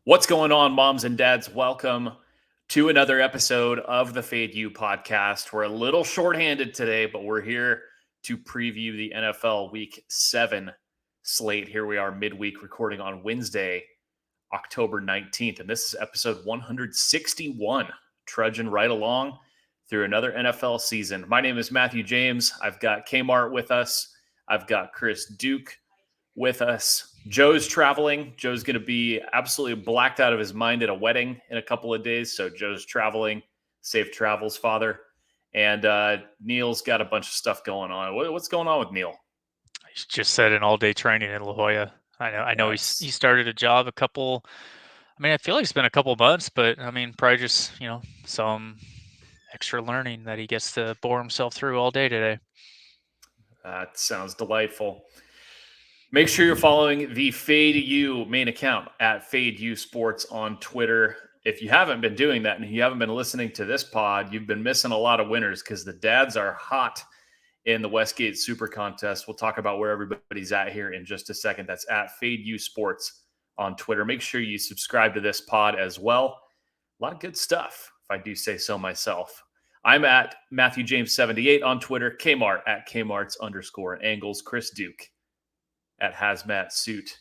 What's going on, moms and dads? Welcome to another episode of the Fade You podcast. We're a little shorthanded today, but we're here to preview the NFL Week 7 slate. Here we are midweek recording on Wednesday, October 19th. And this is episode 161, trudging right along through another NFL season. My name is Matthew James. I've got Kmart with us. I've got Chris Duke with us. Joe's traveling. Joe's going to be absolutely blacked out of his mind at a wedding in a couple of days. So Joe's traveling. Safe travels, father. And Neil's got a bunch of stuff going on. What's going on with Neil? He just said an all-day training in La Jolla. I know he started a job a couple. I feel like it's been a couple months, but probably just some extra learning that he gets to bore himself through all day today. That sounds delightful. Make sure you're following the Fade You main account at Fade You Sports on Twitter. If you haven't been doing that and you haven't been listening to this pod, you've been missing a lot of winners because the dads are hot in the Westgate SuperContest. We'll talk about where everybody's at here in just a second. That's at Fade You Sports on Twitter. Make sure you subscribe to this pod as well. A lot of good stuff, if I do say so myself. I'm at Matthew James 78 on Twitter, Kmart at Kmarts_angles, Chris Duke at Hazmat Suit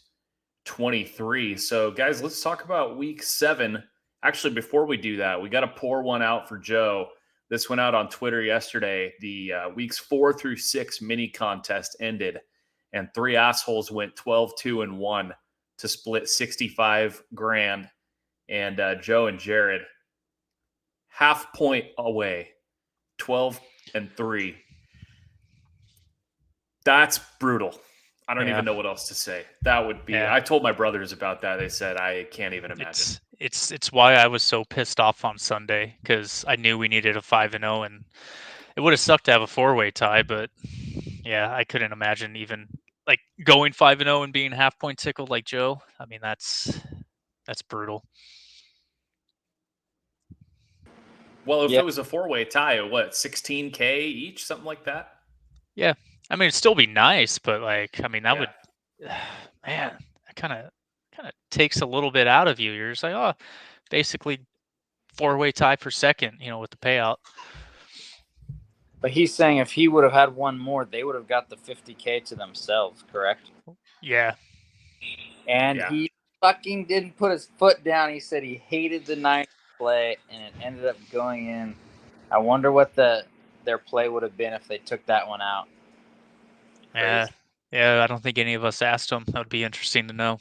23. So, guys, let's talk about Week 7. Actually, before we do that, we got to pour one out for Joe. This went out on Twitter yesterday. The Weeks 4 through 6 mini contest ended, and three assholes went 12-2-1 to split 65 grand. And Joe and Jared, half point away, 12-3. That's brutal. I don't even know what else to say. That would be. I told my brothers about that. They said I can't even imagine. It's why I was so pissed off on Sunday, because I knew we needed a 5-0, and it would have sucked to have a four-way tie. But yeah, I couldn't imagine even like going 5-0 and being half point tickled like Joe. That's brutal. Well, if it was a four-way tie, what, $16K each, something like that? Yeah. It'd still be nice, but that would, man, that kind of takes a little bit out of you. You're just like, oh, basically four-way tie for second, with the payout. But he's saying if he would have had one more, they would have got the $50K to themselves, correct? Yeah. And he fucking didn't put his foot down. He said he hated the Niners play, and it ended up going in. I wonder what their play would have been if they took that one out. Yeah, I don't think any of us asked him. That would be interesting to know.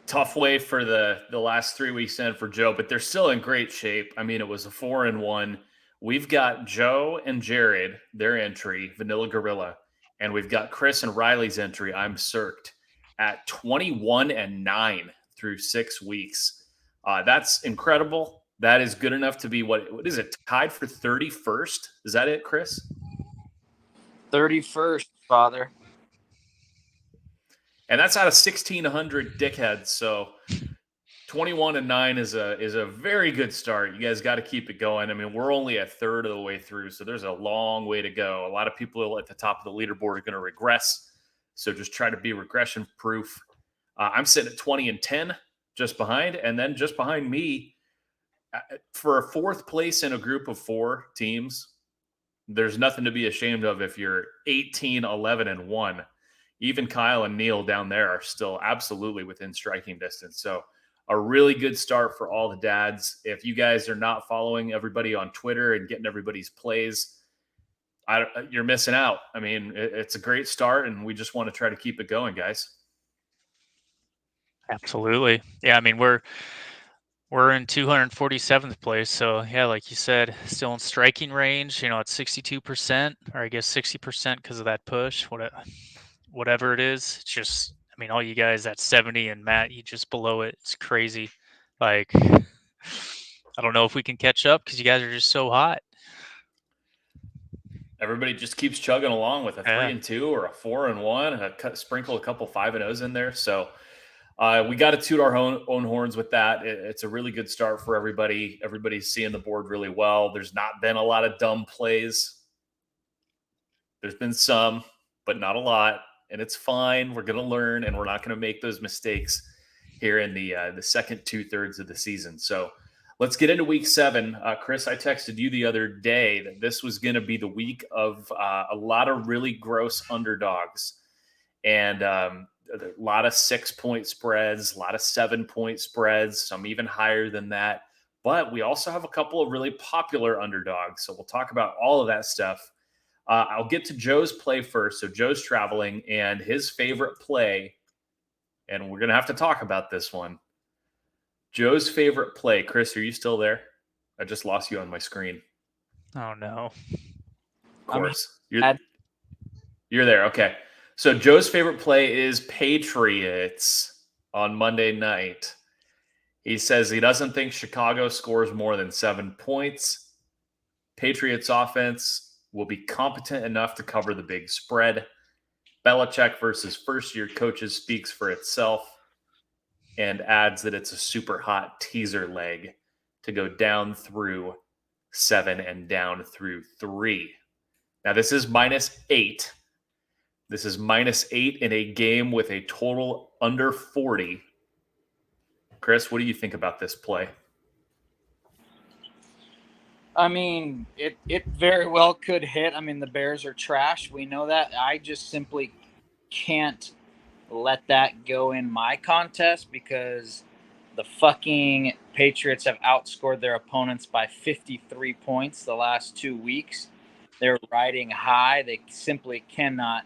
Tough way for the last 3 weeks end for Joe, but they're still in great shape. It was a 4-1. We've got Joe and Jared, their entry, Vanilla Gorilla, and we've got Chris and Riley's entry, I'm Cirked, at 21-9 through 6 weeks. That's incredible. That is good enough to be what is it, tied for 31st? Is that it, Chris? 31st, father. And that's out of 1,600 dickheads. So 21-9 is a very good start. You guys got to keep it going. We're only a third of the way through, so there's a long way to go. A lot of people at the top of the leaderboard are going to regress. So just try to be regression proof. I'm sitting at 20-10, just behind, and then just behind me for a fourth place in a group of 4 teams. There's nothing to be ashamed of if you're 18-11-1. Even Kyle and Neil down there are still absolutely within striking distance. So a really good start for all the dads. If you guys are not following everybody on Twitter and getting everybody's plays, you're missing out. It's a great start, and we just want to try to keep it going, guys. Absolutely. Yeah, we're in 247th place. So, yeah, like you said, still in striking range, at 62%, or I guess 60% because of that push, whatever it is. It's just, all you guys at 70 and Matt, you just below it. It's crazy. I don't know if we can catch up because you guys are just so hot. Everybody just keeps chugging along with a 3-2 or a 4-1, sprinkle a couple 5-0s in there. So, we got to toot our own horns with that. It's a really good start for everybody. Everybody's seeing the board really well. There's not been a lot of dumb plays. There's been some, but not a lot. and it's fine. We're going to learn, and we're not going to make those mistakes here in the second 2/3 of the season. So let's get into week 7. Chris, I texted you the other day that this was going to be the week of a lot of really gross underdogs, and a lot of 6-point spreads, a lot of 7-point spreads, some even higher than that. But we also have a couple of really popular underdogs. So we'll talk about all of that stuff. I'll get to Joe's play first. So Joe's traveling, and his favorite play, and we're going to have to talk about this one. Joe's favorite play. Chris, are you still there? I just lost you on my screen. Oh, no. Of course. You're there. Okay. So Joe's favorite play is Patriots on Monday night. He says he doesn't think Chicago scores more than 7 points. Patriots offense will be competent enough to cover the big spread. Belichick versus first-year coaches speaks for itself, and adds that it's a super hot teaser leg to go down through 7 and down through 3. Now, this is -8. This is -8 in a game with a total under 40. Chris, what do you think about this play? I mean, it very well could hit. I mean, the Bears are trash. We know that. I just simply can't let that go in my contest because the fucking Patriots have outscored their opponents by 53 points the last 2 weeks. They're riding high. They simply cannot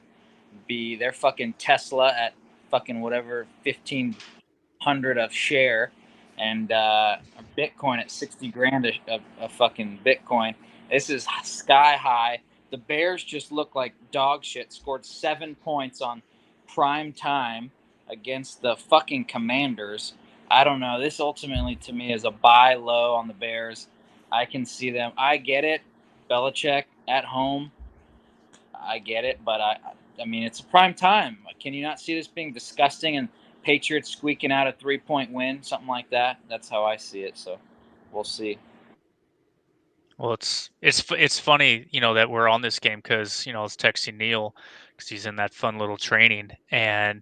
be. They're fucking Tesla at fucking whatever 1,500 a share, and Bitcoin at 60 grand a fucking Bitcoin. This is sky high. The Bears just look like dog shit. Scored 7 points on prime time against the fucking Commanders. I don't know. This ultimately to me is a buy low on the Bears. I can see them. I get it. Belichick at home. I get it, but I mean, it's a prime time. Can you not see this being disgusting and Patriots squeaking out a 3-point win, something like that? That's how I see it. So we'll see. Well, it's funny, that we're on this game because I was texting Neil because he's in that fun little training, and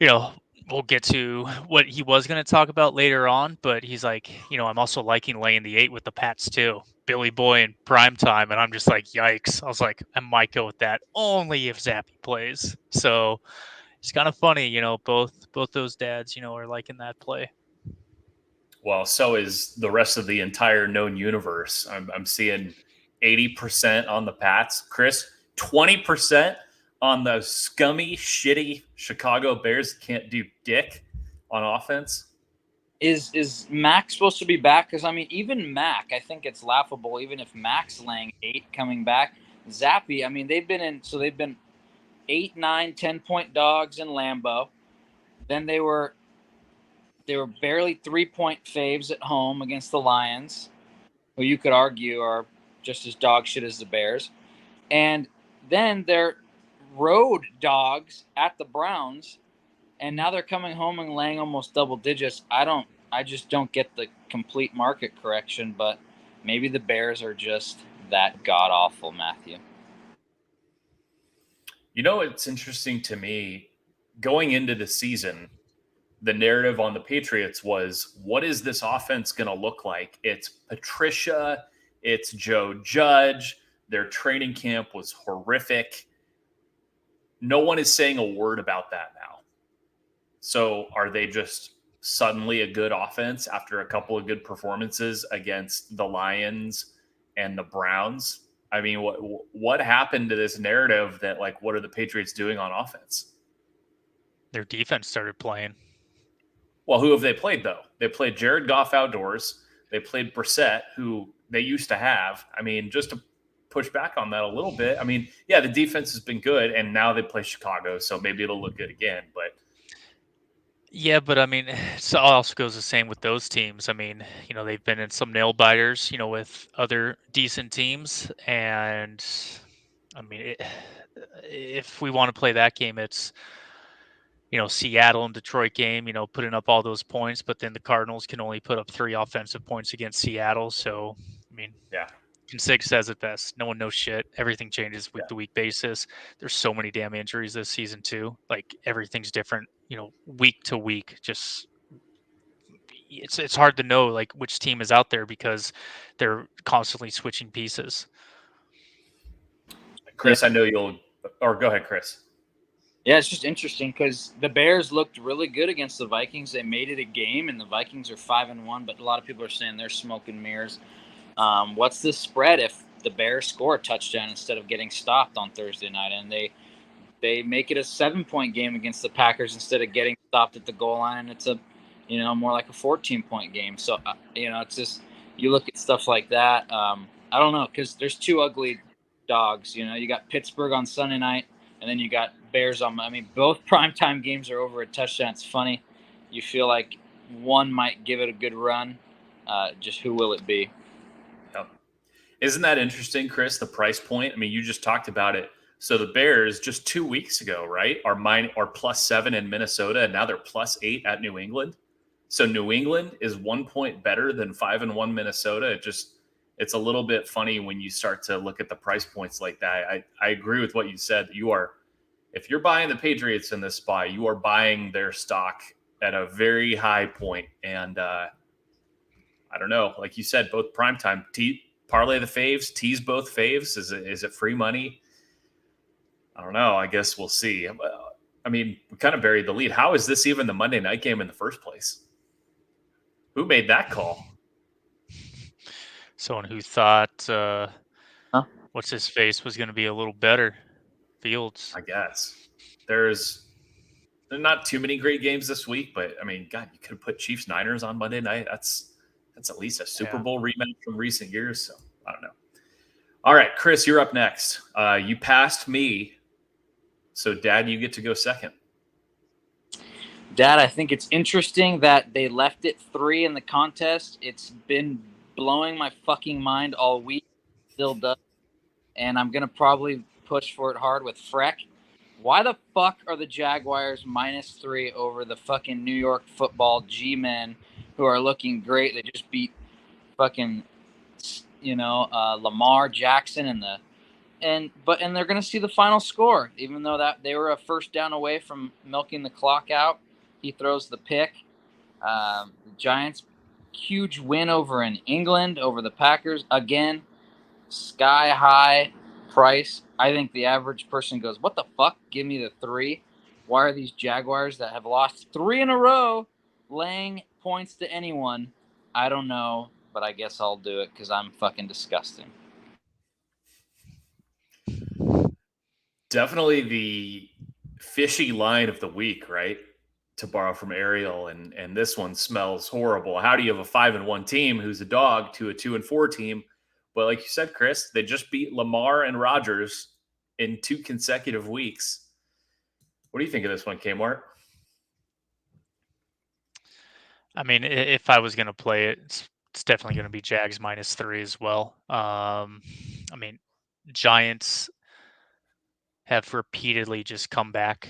we'll get to what he was going to talk about later on, but he's like, I'm also liking laying the 8 with the Pats too. Billy Boy in prime time, and I'm just like, yikes. I was like, I might go with that only if Zappy plays. So it's kind of funny, both those dads, are liking that play. Well, so is the rest of the entire known universe. I'm seeing 80% on the Pats. Chris, 20% on the scummy, shitty Chicago Bears can't do dick on offense. Is Mac supposed to be back? Because I mean, even Mac, I think it's laughable. Even if Mac's laying 8 coming back, Zappy, I mean, they've been 8, 9, 10-point dogs in Lambeau. Then they were barely 3-point faves at home against the Lions, who you could argue are just as dog shit as the Bears. And then they're road dogs at the Browns, and now they're coming home and laying almost double digits. I just don't get the complete market correction, but maybe the Bears are just that god awful, Matthew. It's interesting to me going into the season. The narrative on the Patriots was, what is this offense going to look like? It's Patricia. It's Joe Judge. Their training camp was horrific. No one is saying a word about that now. So are they just suddenly a good offense after a couple of good performances against the Lions and the Browns? I mean, what happened to this narrative that, like, what are the Patriots doing on offense? Their defense started playing. Well, who have they played, though? They played Jared Goff outdoors. They played Brissett, who they used to have. I mean, just to push back on that a little bit, I mean, yeah, the defense has been good, and now they play Chicago, so maybe it'll look good again. But yeah, but I mean, it also goes the same with those teams. I mean, they've been in some nail biters, with other decent teams, and I mean, if we want to play that game, it's Seattle and Detroit game, putting up all those points, but then the Cardinals can only put up 3 offensive points against Seattle. So, I mean, yeah, Consig says it best. No one knows shit. Everything changes week to week basis. There's so many damn injuries this season too. Like everything's different, week to week. Just it's hard to know like which team is out there because they're constantly switching pieces. Chris, I know or go ahead, Chris. Yeah, it's just interesting because the Bears looked really good against the Vikings. They made it a game, and the Vikings are 5-1, but a lot of people are saying they're smoke and mirrors. What's the spread if the Bears score a touchdown instead of getting stopped on Thursday night, and they make it a 7-point game against the Packers instead of getting stopped at the goal line, and it's more like a 14-point game. So it's just, you look at stuff like that. I don't know, because there's two ugly dogs. You got Pittsburgh on Sunday night, and then you got Bears on. I mean, both primetime games are over a touchdown. It's funny. You feel like one might give it a good run. Just who will it be? Yep. Isn't that interesting, Chris? The price point. I mean, you just talked about it. So the Bears just 2 weeks ago, right, are +7 in Minnesota, and now they're +8 at New England. So New England is 1 point better than 5-1 Minnesota. It's a little bit funny when you start to look at the price points like that. I agree with what you said. If you're buying the Patriots in this spot, you are buying their stock at a very high point. And I don't know, like you said, both primetime, parlay the faves, tease both faves. Is it free money? I don't know. I guess we'll see. I mean, we kind of buried the lead. How is this even the Monday night game in the first place? Who made that call? Someone who thought what's his face was going to be a little better. Fields. I guess. There's not too many great games this week, but I mean, God, you could have put Chiefs Niners on Monday night. That's at least a Super Bowl rematch from recent years. So I don't know. All right, Chris, you're up next. You passed me. So, Dad, you get to go second. Dad, I think it's interesting that they left it 3 in the contest. It's been blowing my fucking mind all week. Still does. And I'm going to probably push for it hard with Freck. Why the fuck are the Jaguars -3 over the fucking New York Football G-men who are looking great? They just beat fucking, Lamar Jackson and they're going to see the final score, even though that they were a first down away from milking the clock out. He throws the pick. The Giants, huge win over in England over the Packers. Again, sky high price. I think the average person goes, what the fuck? Give me the 3. Why are these Jaguars that have lost 3 in a row laying points to anyone? I don't know, but I guess I'll do it because I'm fucking disgusting. Definitely the fishy line of the week, right? To borrow from Ariel, and this one smells horrible. How do you have a 5-1 team who's a dog to a 2-4 team? But like you said, Chris, they just beat Lamar and Rodgers in 2 consecutive weeks. What do you think of this one, Kmart? I mean, if I was going to play it, it's definitely going to be Jags -3 as well. I mean, Giants have repeatedly just come back,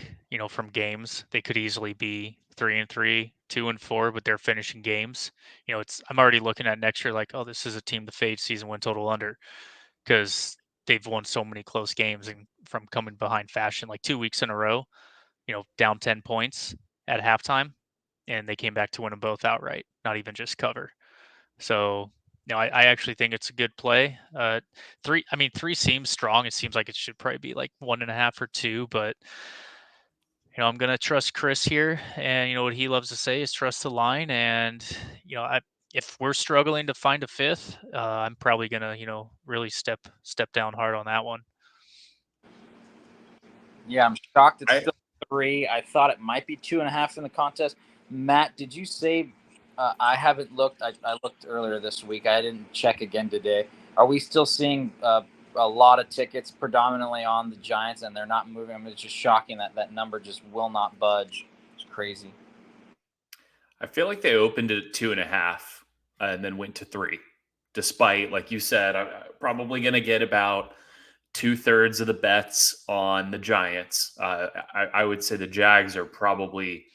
from games. They could easily be 3-3, 2-4, but they're finishing games. I'm already looking at next year like, oh, this is a team to fade season win total under because they've won so many close games and from coming behind fashion, like 2 weeks in a row, down 10 points at halftime, and they came back to win them both outright, not even just cover. So, I actually think it's a good play. 3 seems strong. It seems like it should probably be like 1.5 or 2, but I'm gonna trust Chris here, and what he loves to say is trust the line. And if we're struggling to find a 5th, I'm probably gonna really step down hard on that one. Yeah, I'm shocked it's still 3. I thought it might be 2.5 in the contest. Matt, did you say? I haven't looked. I looked earlier this week. I didn't check again today. Are we still seeing a lot of tickets predominantly on the Giants, and they're not moving? I mean, it's just shocking that number just will not budge. It's crazy. I feel like they opened it at 2.5 and then went to 3. Despite, like you said, I'm probably going to get about 2/3 of the bets on the Giants. I would say the Jags are probably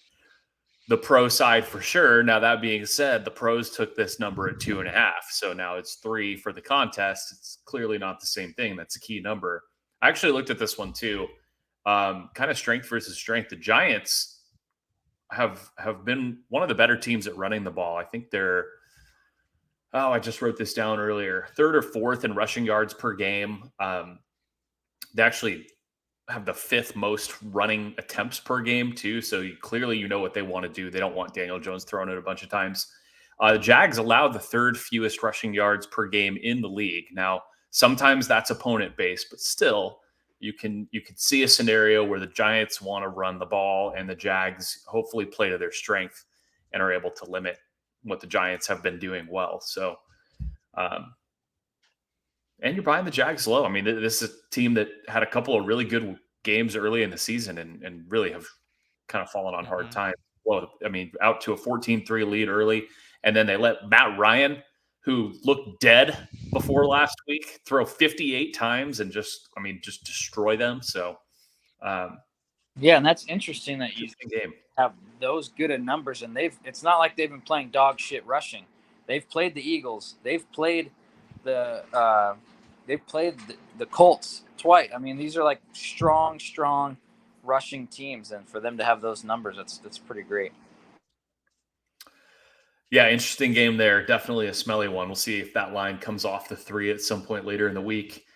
the pro side for sure. Now, that being said, the pros took this number at 2.5. So now it's 3 for the contest. It's clearly not the same thing. That's a key number. I actually looked at this one too. Kind of strength versus strength. The Giants have been one of the better teams at running the ball. I think they're, I just wrote this down earlier, 3rd or 4th in rushing yards per game. They actually have the 5th most running attempts per game too. So clearly, you know what they want to do. They don't want Daniel Jones thrown it a bunch of times. The Jags allowed the 3rd fewest rushing yards per game in the league. Now, sometimes that's opponent based, but still, you can see a scenario where the Giants want to run the ball and the Jags hopefully play to their strength and are able to limit what the Giants have been doing well. So, and you're buying the Jags low. I mean, this is a team that had a couple of really good games early in the season and really have kind of fallen on hard times. Well, I mean, out to a 14-3 lead early, and then they let Matt Ryan, who looked dead before last week, throw 58 times and just destroy them. So, yeah, and that's interesting that you have those good of numbers, and it's not like they've been playing dog shit rushing. They've played the Eagles. They've played the Colts twice. I mean, these are like strong rushing teams, and for them to have those numbers, that's pretty great. Yeah, interesting game there. Definitely a smelly one. We'll see if that line comes off the 3 at some point later in the week.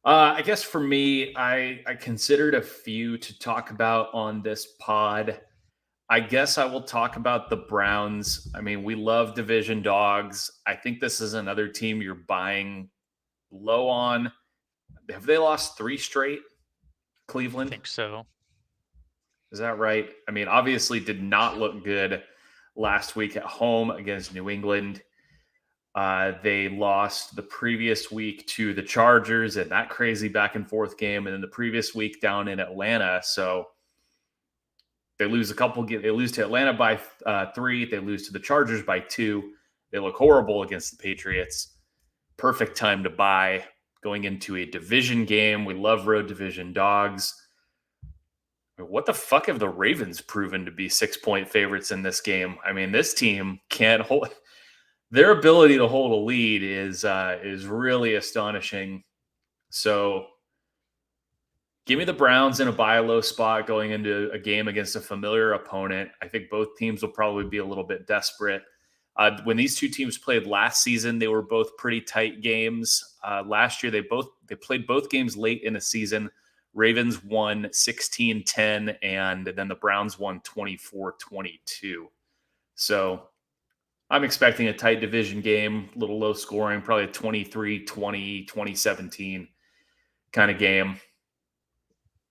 I guess for me, I considered a few to talk about on this pod. I guess I will talk about the Browns. I mean, we love division dogs. I think this is another team you're buying low on. Have they lost 3 straight, Cleveland? I think so. Is that right? I mean, obviously did not look good last week at home against New England. They lost the previous week to the Chargers in that crazy back and forth game, and then the previous week down in Atlanta. So they lose a couple. They lose to Atlanta by 3. They lose to the Chargers by 2. They look horrible against the Patriots. Perfect time to buy going into a division game. We love road division dogs. What the fuck have the Ravens proven to be 6-point favorites in this game? I mean, this team can't hold. Their ability to hold a lead is really astonishing. So give me the Browns in a buy low spot going into a game against a familiar opponent. I think both teams will probably be a little bit desperate. When these two teams played last season, they were both pretty tight games. Last year, they played both games late in the season. Ravens won 16-10, and then the Browns won 24-22. So I'm expecting a tight division game, a little low scoring, probably a 23-20, 2017 kind of game.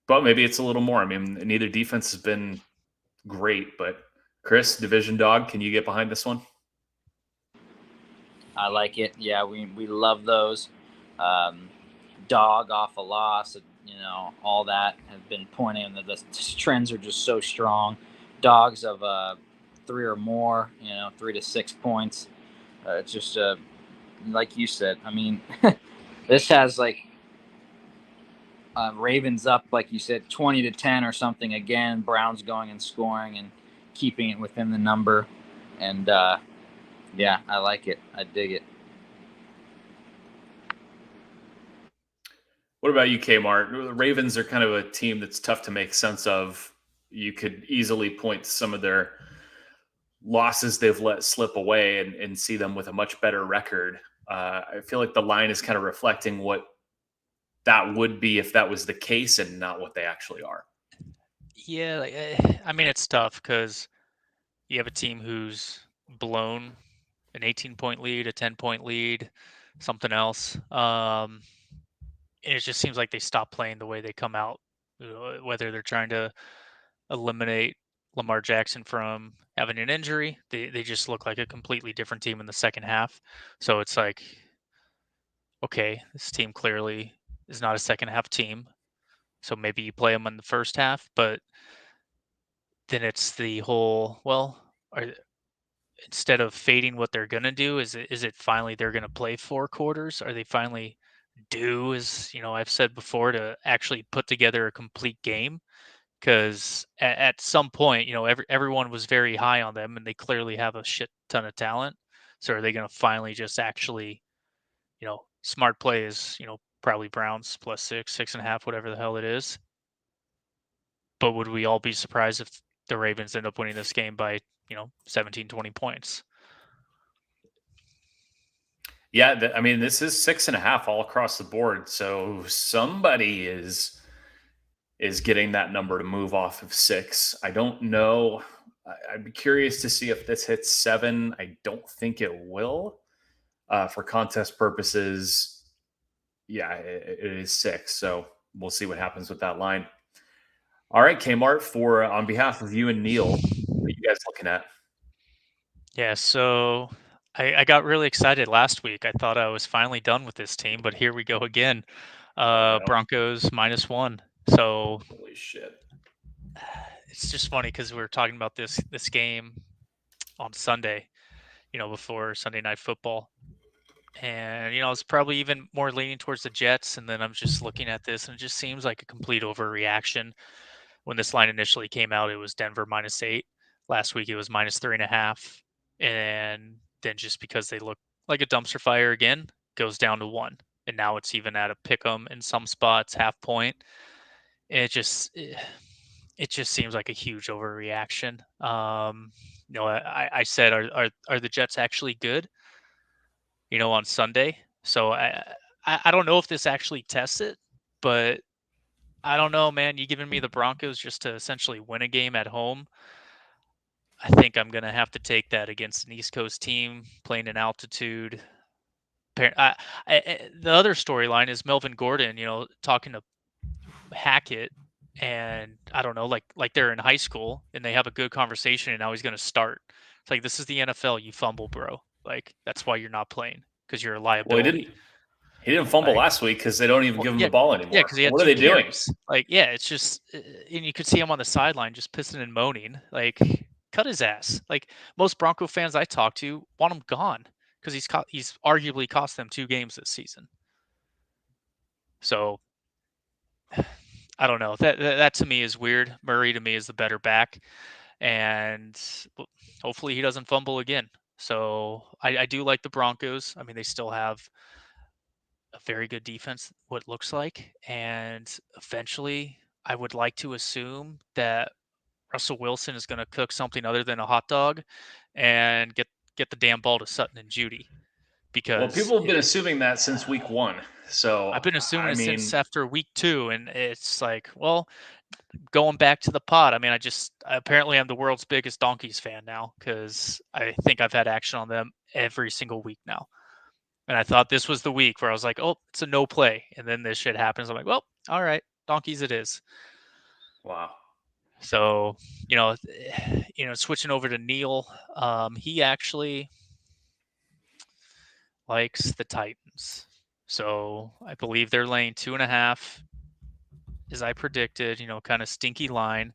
But maybe it's a little more. I mean, neither defense has been great, but Chris, division dog, can you get behind this one? I like it. Yeah, we love those. Dog off a loss, all that have been pointing that the trends are just so strong. Dogs of 3 or more, 3 to 6 points. It's just like you said. I mean, this has like Ravens up, like you said, 20-10 or something again. Browns going and scoring and keeping it within the number. And yeah, I like it. I dig it. What about you, Kmart? The Ravens are kind of a team that's tough to make sense of. You could easily point to some of their losses they've let slip away and see them with a much better record. I feel like the line is kind of reflecting what that would be if that was the case and not what they actually are. Yeah, I mean, it's tough because you have a team who's blown an 18-point lead, a 10-point lead, something else. And it just seems like they stop playing the way they come out, whether they're trying to eliminate Lamar Jackson from having an injury. They just look like a completely different team in the second half. So it's like, okay, this team clearly is not a second half team. So maybe you play them in the first half, but then it's the whole, instead of fading what they're going to do, is it finally they're going to play 4 quarters? Are they finally due, as I've said before, to actually put together a complete game? because at some point, everyone was very high on them, and they clearly have a shit ton of talent. So are they going to finally just actually, smart play is, probably Browns +6, 6.5, whatever the hell it is. But would we all be surprised if the Ravens end up winning this game by, 17, 20 points? Yeah, I mean, this is 6.5 all across the board. So somebody is getting that number to move off of 6. I don't know. I'd be curious to see if this hits 7. I don't think it will. For contest purposes, yeah, it is 6. So we'll see what happens with that line. All right, Kmart, on behalf of you and Neil, what are you guys looking at? Yeah, so I got really excited last week. I thought I was finally done with this team, but here we go again. Oh, no. Broncos -1. So Holy shit. it's just funny because we were talking about this game on Sunday, before Sunday Night Football. And, it's probably even more leaning towards the Jets. And then I'm just looking at this, and it just seems like a complete overreaction. When this line initially came out, it was Denver -8. Last week, it was -3.5. And then just because they look like a dumpster fire again, goes down to 1. And now it's even at a pick 'em in some spots, half point. And it just seems like a huge overreaction. I said, are the Jets actually good? On Sunday. So I don't know if this actually tests it, but I don't know, man. You giving me the Broncos just to essentially win a game at home? I think I'm gonna have to take that against an East Coast team playing in altitude. The other storyline is Melvin Gordon, talking to Hackett, and I don't know, like they're in high school and they have a good conversation, and now he's gonna start. It's like, this is the NFL. You fumble, bro. Like, that's why you're not playing, because you're a Well, liability. He didn't fumble Like, last week because they don't even give him yeah, the ball yeah, anymore. because he had What are 2 they doing? carries. Like, yeah, it's just, and you could see him on the sideline just pissing and moaning. Like, cut his ass. Like, most Bronco fans I talk to want him gone because he's arguably cost them 2 games this season. So I don't know. That to me is weird. Murray to me is the better back, and hopefully he doesn't fumble again. So I do like the Broncos. I mean, they still have a very good defense, what it looks like, and eventually I would like to assume that Russell Wilson is going to cook something other than a hot dog and get the damn ball to Sutton and Judy, Well, because people have been assuming that since week 1. So, I've been assuming I it since mean, after week 2, and it's like, well, going back to the pod. I mean, apparently I'm the world's biggest Donkeys fan now, because I think I've had action on them every single week now. And I thought this was the week where I was like, oh, it's a no play. And then this shit happens. I'm like, well, all right, Donkeys it is. wow. So, switching over to Neil, he actually likes the Titans. So I believe they're laying 2.5, as I predicted, kind of stinky line.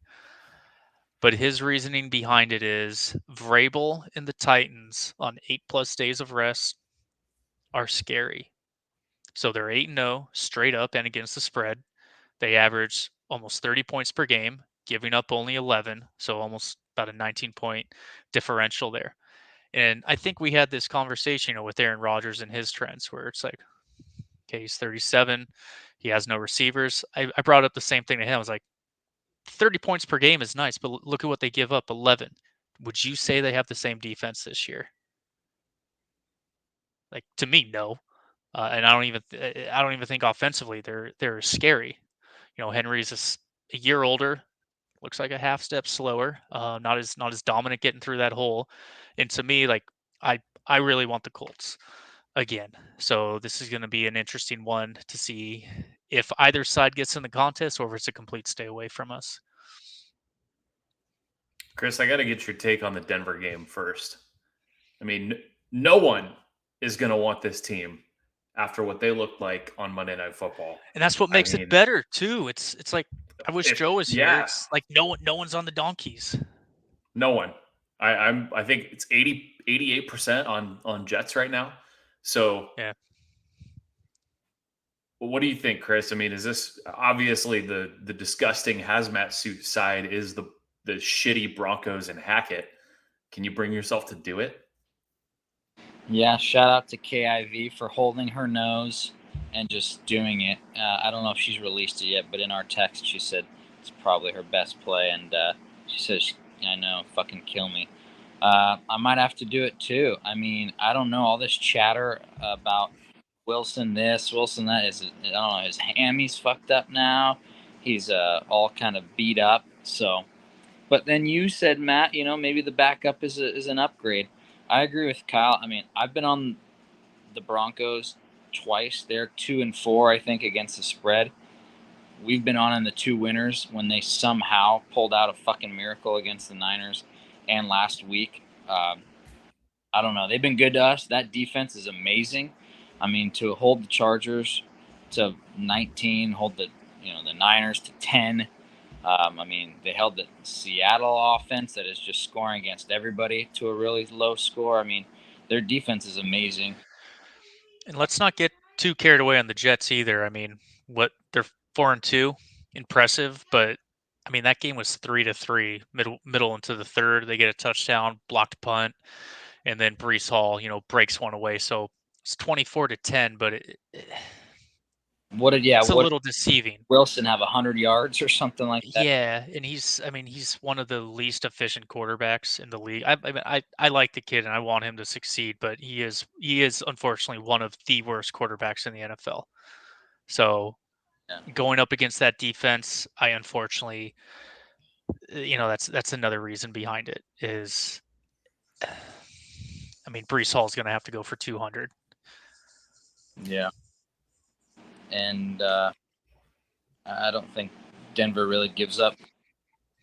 But his reasoning behind it is Vrabel and the Titans on 8+ days of rest are scary. So they're 8-0 straight up and against the spread. They average almost 30 points per game, giving up only 11, so almost about a 19-point differential there. And I think we had this conversation, with Aaron Rodgers and his trends, where it's like, okay, he's 37, he has no receivers. I brought up the same thing to him. I was like, 30 points per game is nice, but look at what they give up, 11. Would you say they have the same defense this year? Like, to me, no. And I don't even think offensively they're scary. Henry's a year older, looks like a half step slower, not as dominant getting through that hole. And to me, like, I really want the Colts again. So this is going to be an interesting one to see if either side gets in the contest, or if it's a complete stay away from us. Chris, I got to get your take on the Denver game first. I mean, no one is going to want this team after what they looked like on Monday Night Football. And that's what makes it better too. It's like, I wish Joe was here. It's like no one's on the Donkeys. No one. I think it's 88% on Jets right now. So yeah. What do you think, Chris? I mean, is this obviously the disgusting hazmat suit side is the shitty Broncos and Hackett? Can you bring yourself to do it? Yeah, shout out to KIV for holding her nose and just doing it. I don't know if she's released it yet, but in our text she said it's probably her best play, and she says, "I know, fucking kill me." I might have to do it too. I mean, I don't know, all this chatter about Wilson this, Wilson that. I don't know, his hammy's fucked up now. He's all kind of beat up. So, but then you said, Matt, maybe the backup is an upgrade. I agree with Kyle. I mean, I've been on the Broncos twice. They're 2-4, I think, against the spread. We've been on in the two winners when they somehow pulled out a fucking miracle against the Niners, and last week. I don't know. They've been good to us. That defense is amazing. I mean, to hold the Chargers to 19, hold the Niners to 10. I mean, they held the Seattle offense that is just scoring against everybody to a really low score. I mean, their defense is amazing. And let's not get too carried away on the Jets either. I mean, they're 4-2, impressive, but I mean that game was 3-3, middle into the third. They get a touchdown, blocked punt, and then Brees Hall, breaks one away. So it's 24-10, but it's a little deceiving. Wilson have 100 yards or something like that. Yeah, and he's one of the least efficient quarterbacks in the league. I like the kid and I want him to succeed, but he is unfortunately one of the worst quarterbacks in the NFL. So going up against that defense, I unfortunately, that's another reason behind it is, I mean, Brees Hall is going to have to go for 200. Yeah. And I don't think Denver really gives up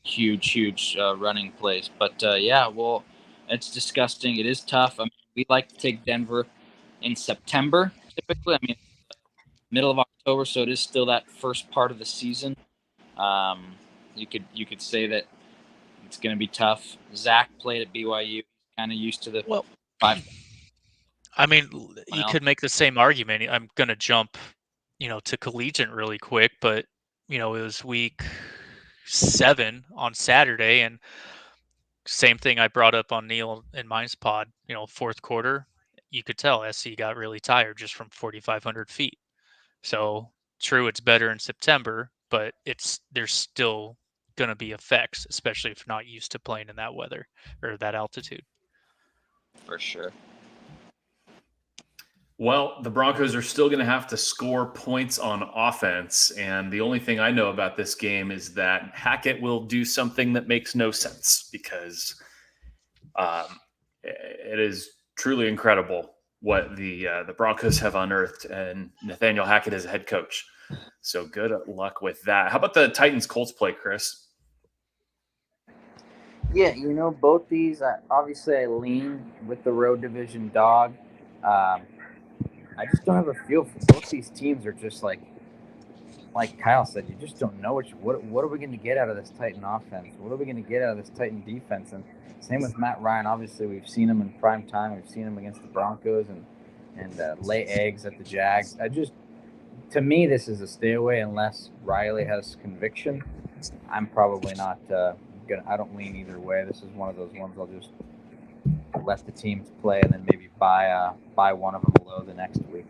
huge running plays. But yeah, well, it's disgusting. It is tough. I mean, we like to take Denver in September typically. I mean, middle of October, so it is still that first part of the season. You could say that it's going to be tough. Zach played at BYU, kind of used to the 5. I mean, you could make the same argument. I'm going to jump, to collegiate really quick, but it was week 7 on Saturday, and same thing I brought up on Neil and mine's pod. Fourth quarter, you could tell SC got really tired just from 4,500 feet. So true, it's better in September, but there's still going to be effects, especially if you're not used to playing in that weather or that altitude. For sure. Well, the Broncos are still going to have to score points on offense. And the only thing I know about this game is that Hackett will do something that makes no sense because it is truly incredible what the Broncos have unearthed, and Nathaniel Hackett is a head coach. So good luck with that. How about the Titans-Colts play, Chris? Yeah, both these, obviously I lean with the road division dog. I just don't have a feel for both these teams. Are just like Kyle said, you just don't know what are we going to get out of this Titan offense? What are we going to get out of this Titan defense? And same with Matt Ryan. Obviously, we've seen him in prime time. We've seen him against the Broncos and lay eggs at the Jags. To me, this is a stay away unless Riley has conviction. I'm probably not I don't lean either way. This is one of those ones I'll just let the teams play and then maybe buy one of them low the next week.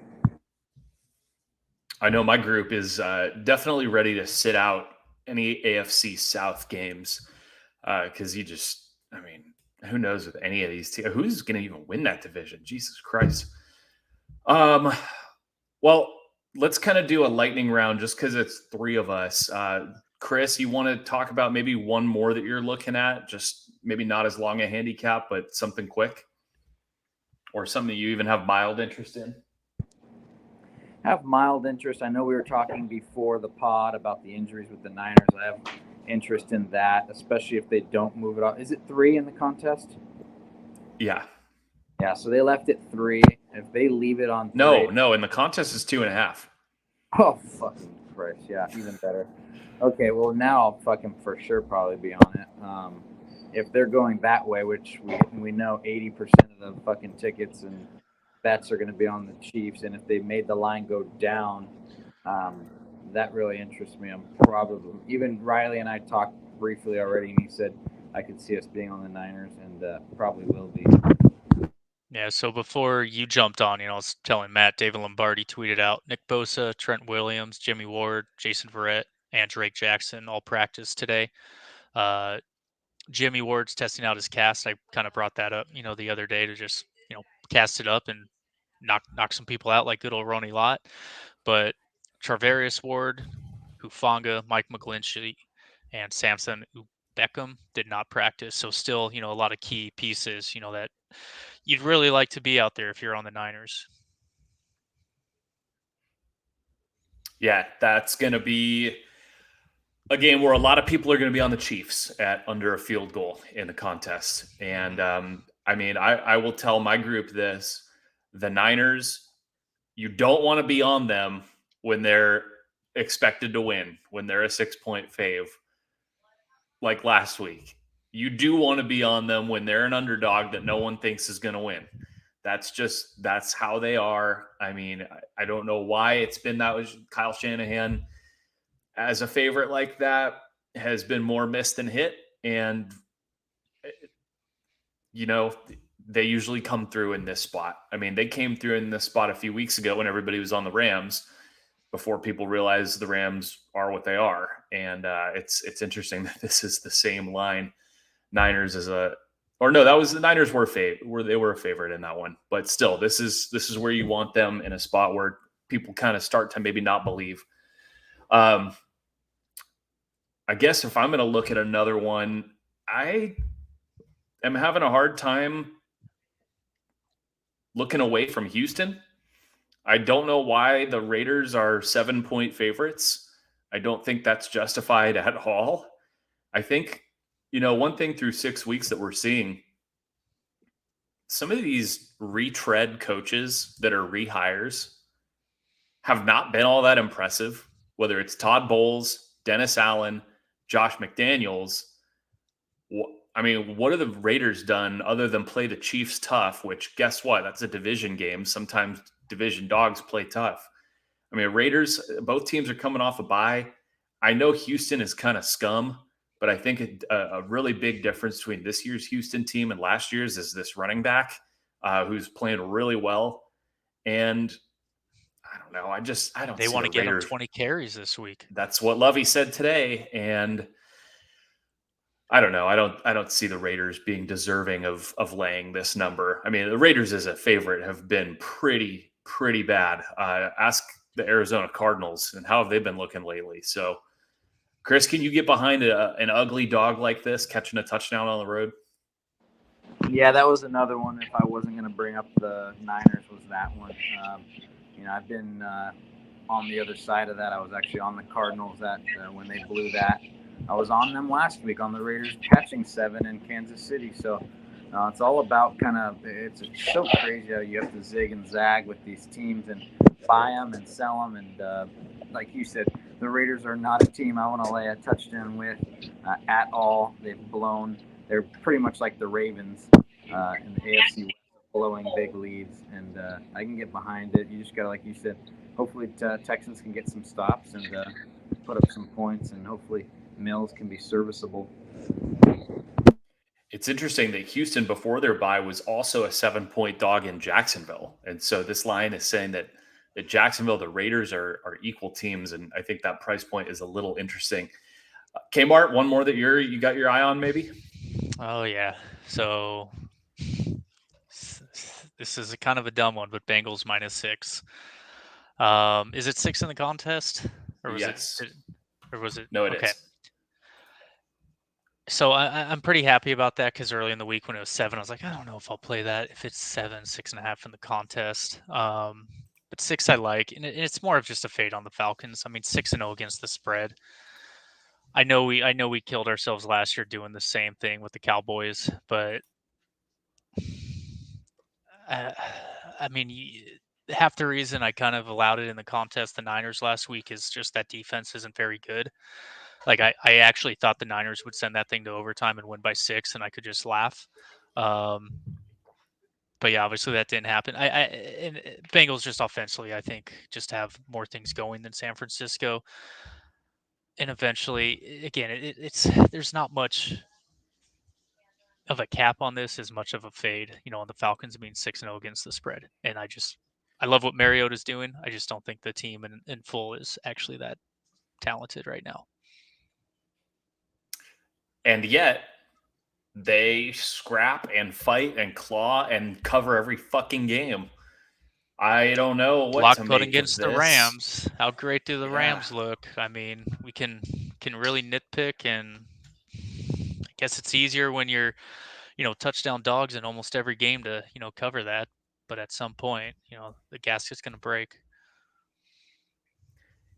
I know my group is definitely ready to sit out any AFC South games because who knows with any of these teams? Who's going to even win that division? Jesus Christ. Well, let's kind of do a lightning round just because it's 3 of us. Chris, you want to talk about maybe one more that you're looking at? Just maybe not as long a handicap, but something quick? Or something you even have mild interest in? Have mild interest. I know we were talking before the pod about the injuries with the Niners. I have interest in that, especially if they don't move it off. Is it 3 in the contest? Yeah. Yeah, so they left it 3. If they leave it on 3... No, in the contest is 2.5. Oh, fucking Christ. Yeah, even better. Okay, well, now I'll fucking for sure probably be on it. If they're going that way, which we know 80% of the fucking tickets and bets are going to be on the Chiefs, and if they made the line go down That really interests me. I'm probably even Riley and I talked briefly already, and he said I could see us being on the Niners, and probably will be. Yeah, so before you jumped on, I was telling Matt, David Lombardi tweeted out Nick Bosa, Trent Williams, Jimmy Ward, Jason Verrett, and Drake Jackson all practiced today. Jimmy Ward's testing out his cast. I kind of brought that up, the other day to just, cast it up and knock some people out like good old Ronnie Lott. But Charvarius Ward, Hufanga, Mike McGlinchey, and Samson Beckham did not practice. So still, a lot of key pieces, that you'd really like to be out there if you're on the Niners. Yeah, that's going to be a game where a lot of people are going to be on the Chiefs at under a field goal in the contest. And I will tell my group this: the Niners, you don't want to be on them when they're expected to win, when they're a 6-point fave, like last week. You do want to be on them when they're an underdog that no one thinks is going to win. That's how they are. I mean, I don't know why it's been that was Kyle Shanahan as a favorite like that has been more missed than hit. And, they usually come through in this spot. I mean, they came through in this spot a few weeks ago when everybody was on the Rams before people realized the Rams are what they are. And it's interesting that this is the same line. Niners as a, or no, that was the Niners were they were a favorite in that one. But still, this is where you want them in a spot where people kind of start to maybe not believe. I guess if I'm going to look at another one, I am having a hard time looking away from Houston. I don't know why the Raiders are 7-point favorites. I don't think that's justified at all. I think, one thing through 6 weeks that we're seeing, some of these retread coaches that are rehires have not been all that impressive, whether it's Todd Bowles, Dennis Allen, Josh McDaniels. I mean, what have the Raiders done other than play the Chiefs tough, which guess what? That's a division game. Sometimes division dogs play tough. I mean, Raiders, both teams are coming off a bye. I know Houston is kind of scum, but I think a really big difference between this year's Houston team and last year's is this running back who's playing really well. And I don't know. I don't They see want the to get him Raiders. 20 carries this week. That's what Lovey said today. And I don't know. I don't see the Raiders being deserving of laying this number. I mean, the Raiders as a favorite have been pretty bad. Ask the Arizona Cardinals and how have they been looking lately. So, Chris, can you get behind an ugly dog like this catching a touchdown on the road? Yeah, that was another one. If I wasn't going to bring up the Niners, was that one. I've been on the other side of that. I was actually on the Cardinals when they blew that. I was on them last week on the Raiders catching 7 in Kansas City. So it's all about it's so crazy how you have to zig and zag with these teams and buy them and sell them. And like you said, the Raiders are not a team I want to lay a touchdown with at all. They're pretty much like the Ravens in the AFC West, blowing big leads. And I can get behind it. You just got to, like you said, hopefully Texans can get some stops and put up some points, and hopefully Mills can be serviceable. It's interesting that Houston, before their bye, was also a 7-point dog in Jacksonville. And so this line is saying that Jacksonville, the Raiders are equal teams. And I think that price point is a little interesting. Kmart, one more that you got your eye on, maybe? Oh, yeah. So this is a kind of a dumb one, but Bengals -6. Is it 6 in the contest? Or was Yes. or was it? No, it okay. is. So I'm pretty happy about that because early in the week when it was 7, I was like, I don't know if I'll play that if it's 7, 6.5 in the contest. But 6 I like, and it's more of just a fade on the Falcons. I mean, 6-0 against the spread. I know we killed ourselves last year doing the same thing with the Cowboys, but I mean, half the reason I kind of allowed it in the contest, the Niners last week, is just that defense isn't very good. Like I actually thought the Niners would send that thing to overtime and win by 6, and I could just laugh. But But yeah, obviously that didn't happen. And Bengals just offensively, I think, just have more things going than San Francisco. And eventually, again, it's there's not much of a cap on this as much of a fade, on the Falcons being 6-0 against the spread. And I love what Mariota's doing. I just don't think the team in full is actually that talented right now. And yet they scrap and fight and claw and cover every fucking game. I don't know what Block to punt make against of the this. Rams. How great do the Yeah. Rams look? I mean, we can really nitpick, and I guess it's easier when you're, touchdown dogs in almost every game to, cover that. But at some point, the gasket's going to break.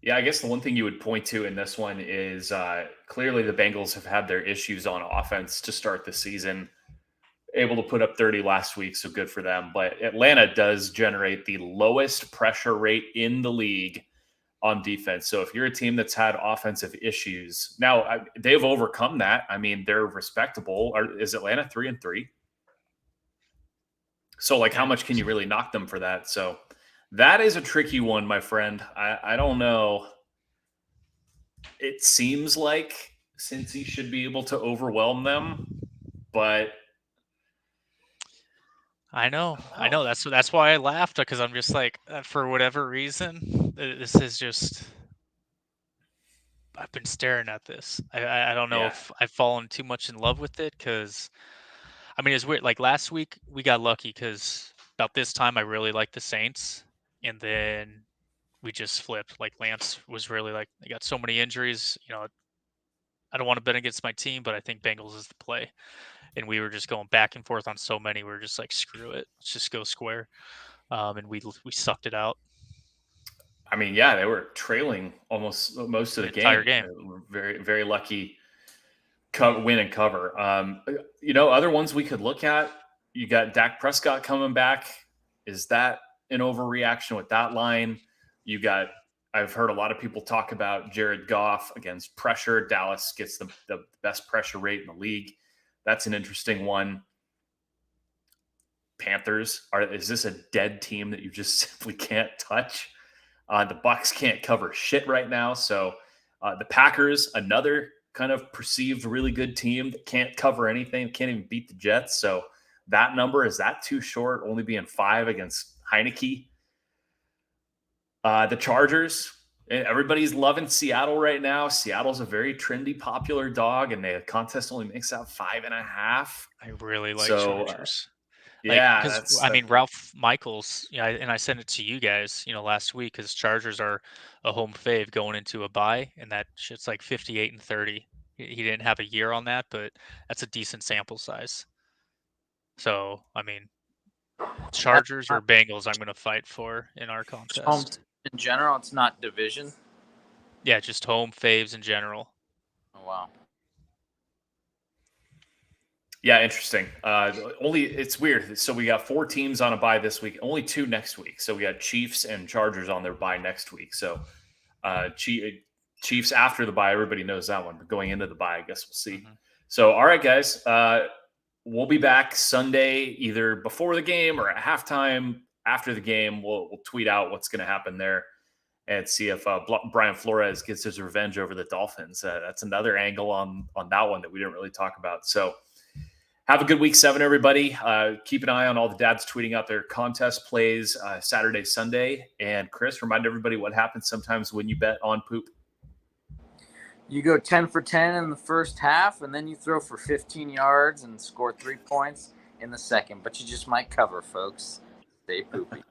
Yeah, I guess the one thing you would point to in this one is clearly the Bengals have had their issues on offense to start the season. Able to put up 30 last week, so good for them. But Atlanta does generate the lowest pressure rate in the league on defense. So if you're a team that's had offensive issues, now they've overcome that. I mean, they're respectable. Is Atlanta 3-3? So how much can you really knock them for that? So that is a tricky one, my friend. I don't know. It seems like Cincy should be able to overwhelm them, but I know. That's why I laughed, because I'm just like, for whatever reason, this is just. I've been staring at this. I don't know if I've fallen too much in love with it, because, I mean, it's weird. Like last week, we got lucky because about this time I really liked the Saints, and then we just flipped. Like Lance was really like, they got so many injuries. I don't want to bet against my team, but I think Bengals is the play. And we were just going back and forth on so many. We were just like, screw it, let's just go square. And we sucked it out. I mean, yeah, they were trailing almost most of the entire game. game. Very, very lucky win and cover. Other ones we could look at. You got Dak Prescott coming back. Is that an overreaction with that line? I've heard a lot of people talk about Jared Goff against pressure. Dallas gets the best pressure rate in the league. That's an interesting one. Panthers, is this a dead team that you just simply can't touch? The Bucs can't cover shit right now. So the Packers, another kind of perceived really good team that can't cover anything, can't even beat the Jets. So that number, is that too short, only being 5 against Heineke? The Chargers, everybody's loving Seattle right now. Seattle's a very trendy, popular dog, and the contest only makes out 5.5. I really like Chargers. Yeah, because I mean, Ralph Michaels, and I sent it to you guys, last week, because Chargers are a home fave going into a bye, and that shit's like 58-30. He didn't have a year on that, but that's a decent sample size. So, I mean, Chargers or Bengals, I'm going to fight for in our contest. Home in general, it's not division. Yeah, just home faves in general. Oh wow. Yeah, interesting. It's weird. So we got 4 teams on a bye this week, only 2 next week. So we got Chiefs and Chargers on their bye next week. So Chiefs after the bye, everybody knows that one. But going into the bye, I guess we'll see. Mm-hmm. So, all right, guys, we'll be back Sunday, either before the game or at halftime. After the game, we'll tweet out what's going to happen there and see if Brian Flores gets his revenge over the Dolphins. That's another angle on that one that we didn't really talk about. So have a good week 7, everybody. Keep an eye on all the dads tweeting out their contest plays Saturday, Sunday. And Chris, remind everybody what happens sometimes when you bet on poop. You go 10 for 10 in the first half, and then you throw for 15 yards and score 3 points in the second. But you just might cover, folks. Stay poopy.